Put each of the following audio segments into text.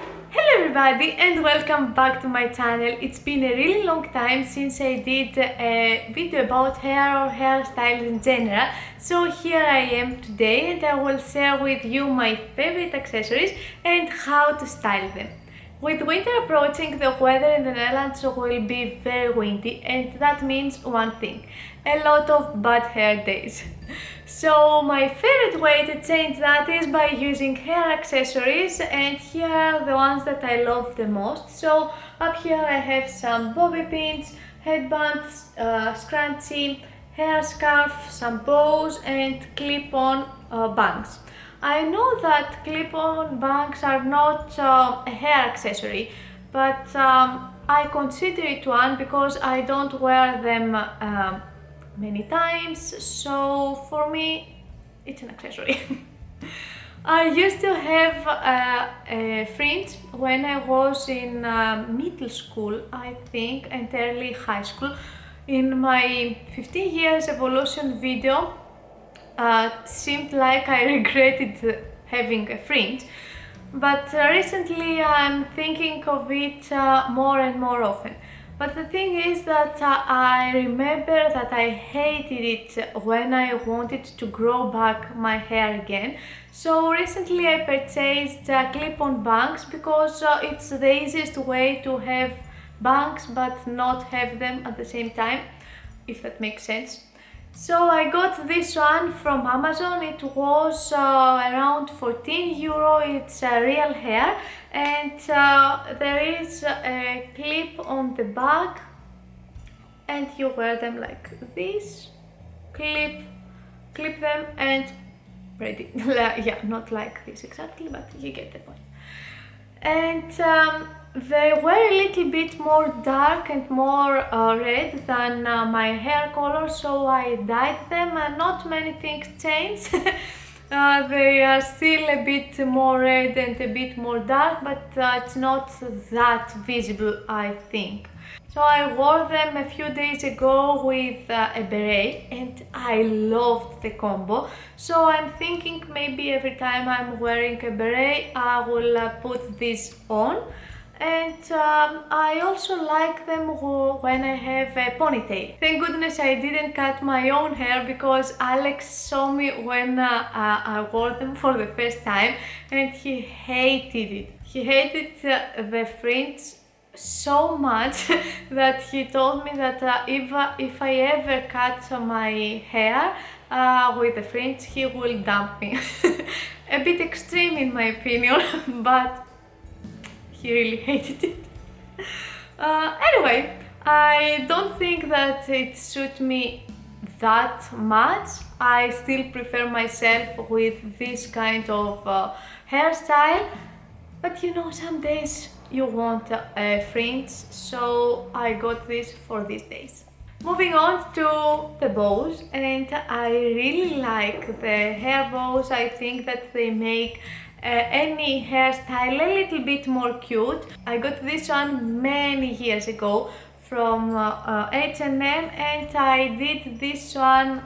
Hello everybody and welcome back to my channel. It's been a really long time since I did a video about hair or hairstyles in general. So here I am today and I will share with you my favorite accessories and how to style them. With winter approaching, the weather in the Netherlands will be very windy, and that means one thing: a lot of bad hair days. So my favorite way to change that is by using hair accessories, and here are the ones that I love the most. So up here I have some bobby pins, headbands, scrunchie, hair scarf, some bows and clip-on bangs. I know that clip-on bangs are not a hair accessory, but I consider it one because I don't wear them many times, so for me it's an accessory. I used to have a fringe when I was in middle school, I think, and early high school. In my 15 years evolution video, seemed like I regretted having a fringe, but recently I'm thinking of it more and more often. But the thing is that I remember that I hated it when I wanted to grow back my hair again. So recently I purchased clip-on bangs because it's the easiest way to have bangs but not have them at the same time, if that makes sense. So I got this one from Amazon. It was around 14 euro. It's real hair, and there is a clip on the back and you wear them like this. Clip them and ready. Yeah, not like this exactly, but you get the point. And they were a little bit more dark and more red than my hair color, so I dyed them, and not many things changed. They are still a bit more red and a bit more dark, but it's not that visible, I think. So I wore them a few days ago with a beret and I loved the combo. So I'm thinking maybe every time I'm wearing a beret I will put this on. And I also like them when I have a ponytail. Thank goodness I didn't cut my own hair because Alex saw me when I wore them for the first time and he hated it. He hated the fringe so much that he told me that if I ever cut my hair with a fringe, he will dump me. A bit extreme in my opinion, but he really hated it. Anyway, I don't think that it suits me that much. I still prefer myself with this kind of hairstyle, but you know, some days you want a fringe, so I got this for these days. Moving on to the bows, and I really like the hair bows. I think that they make any hairstyle a little bit more cute. I got this one many years ago from H&M, and I did this one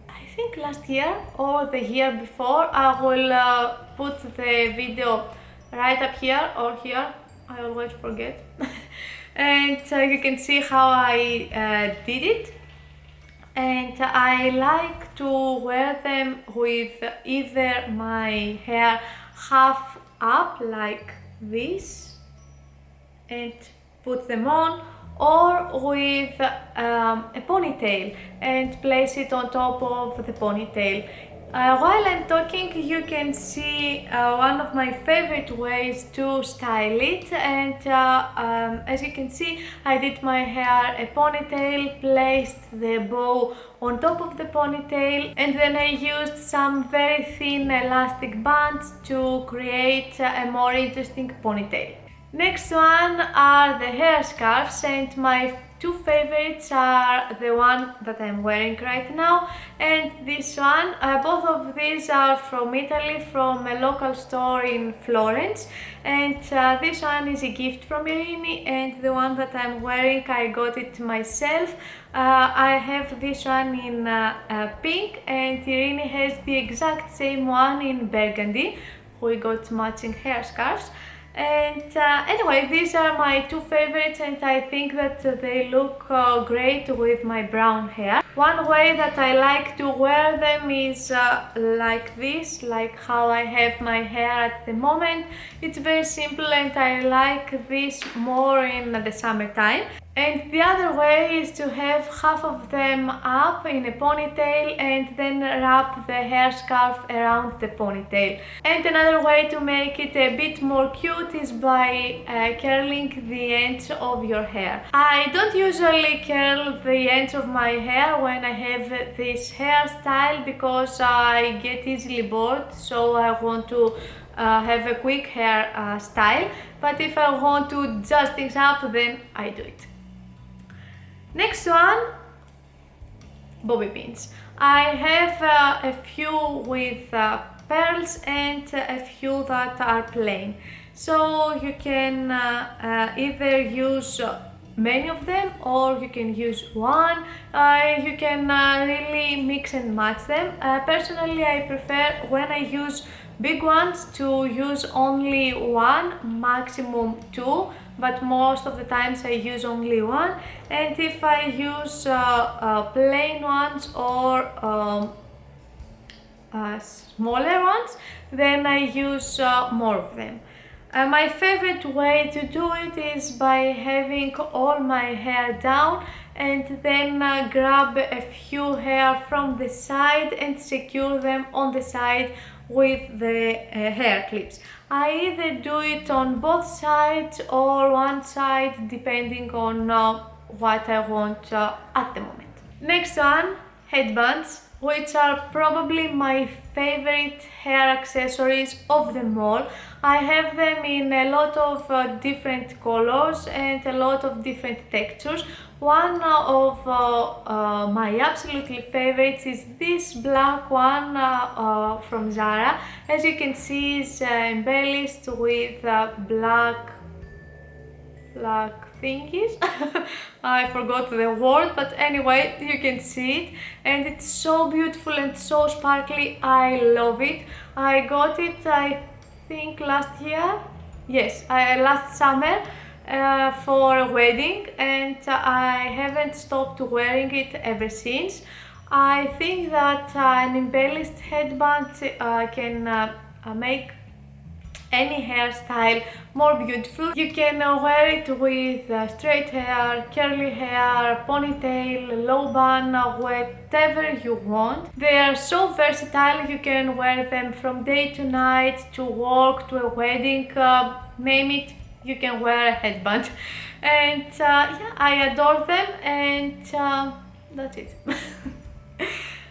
I think last year or the year before. I will put the video right up here or here, I always forget. And you can see how I did it. And I like to wear them with either my hair half up like this and put them on, or with a ponytail and place it on top of the ponytail. While I'm talking, you can see one of my favorite ways to style it, and as you can see, I did my hair a ponytail, placed the bow on top of the ponytail, and then I used some very thin elastic bands to create a more interesting ponytail. Next one are the hair scarves, and my two favorites are the one that I'm wearing right now and this one. Both of these are from Italy, from a local store in Florence, and this one is a gift from Irini, and the one that I'm wearing, I got it myself. I have this one in pink, and Irini has the exact same one in burgundy. We got matching hair scarves. And anyway, these are my two favorites, and I think that they look great with my brown hair. One way that I like to wear them is like this, like how I have my hair at the moment. It's very simple, and I like this more in the summertime. And the other way is to have half of them up in a ponytail and then wrap the hair scarf around the ponytail. And another way to make it a bit more cute is by curling the ends of your hair. I don't usually curl the ends of my hair when I have this hairstyle because I get easily bored, so I want to have a quick hair style. But if I want to jazz things up, then I do it. Next one, bobby pins. I have a few with pearls and a few that are plain. So you can either use many of them or you can use one. You can really mix and match them. Personally, I prefer when I use big ones to use only one, maximum two, but most of the times I use only one. And if I use plain ones or smaller ones, then I use more of them. My favorite way to do it is by having all my hair down and then grab a few hair from the side and secure them on the side with the hair clips. I either do it on both sides or one side depending on what I want at the moment. Next one, headbands, which are probably my favorite hair accessories of them all. I have them in a lot of different colors and a lot of different textures. One of my absolutely favorites is this black one from Zara. As you can see, it's embellished with black thingies. I forgot the word, but anyway, you can see it and it's so beautiful and so sparkly. I love it. I got it, I think last year. Yes, last summer for a wedding, and I haven't stopped wearing it ever since. I think that an embellished headband can make any hairstyle more beautiful. You can wear it with straight hair, curly hair, ponytail, low bun, whatever you want. They are so versatile. You can wear them from day to night, to work, to a wedding, name it, you can wear a headband. And yeah, I adore them, and that's it.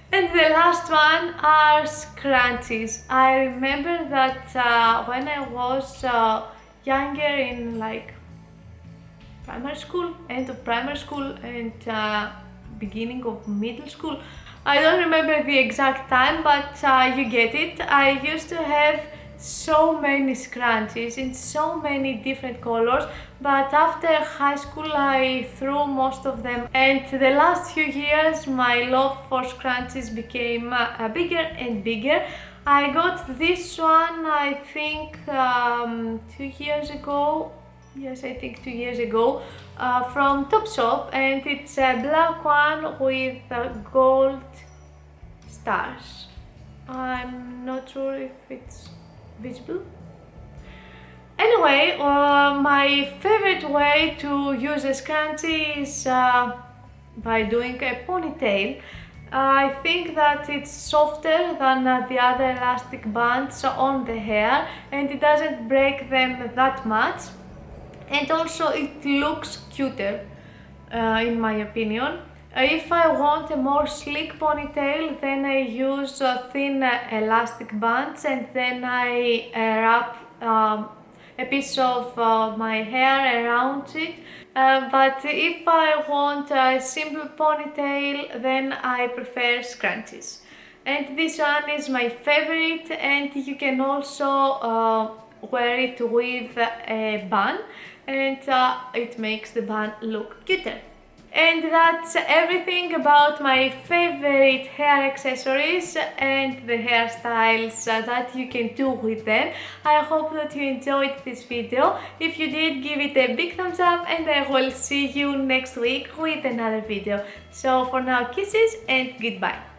And the last one are scrunchies. I remember that when I was younger, in like primary school, end of primary school and beginning of middle school, I don't remember the exact time, but you get it. I used to have so many scrunchies in so many different colors, but after high school I threw most of them, and the last few years my love for scrunchies became bigger and bigger. I got this one, I think 2 years ago. Yes, I think 2 years ago, from Topshop, and it's a black one with gold stars. I'm not sure if it's visible. Anyway, my favorite way to use a scrunchie is by doing a ponytail. I think that it's softer than the other elastic bands on the hair, and it doesn't break them that much, and also it looks cuter in my opinion. If I want a more sleek ponytail, then I use thin elastic bands, and then I wrap a piece of my hair around it. But if I want a simple ponytail, then I prefer scrunchies. And this one is my favorite, and you can also wear it with a bun, and it makes the bun look cuter. And that's everything about my favorite hair accessories and the hairstyles that you can do with them. I hope that you enjoyed this video. If you did, give it a big thumbs up and I will see you next week with another video. So for now, kisses and goodbye.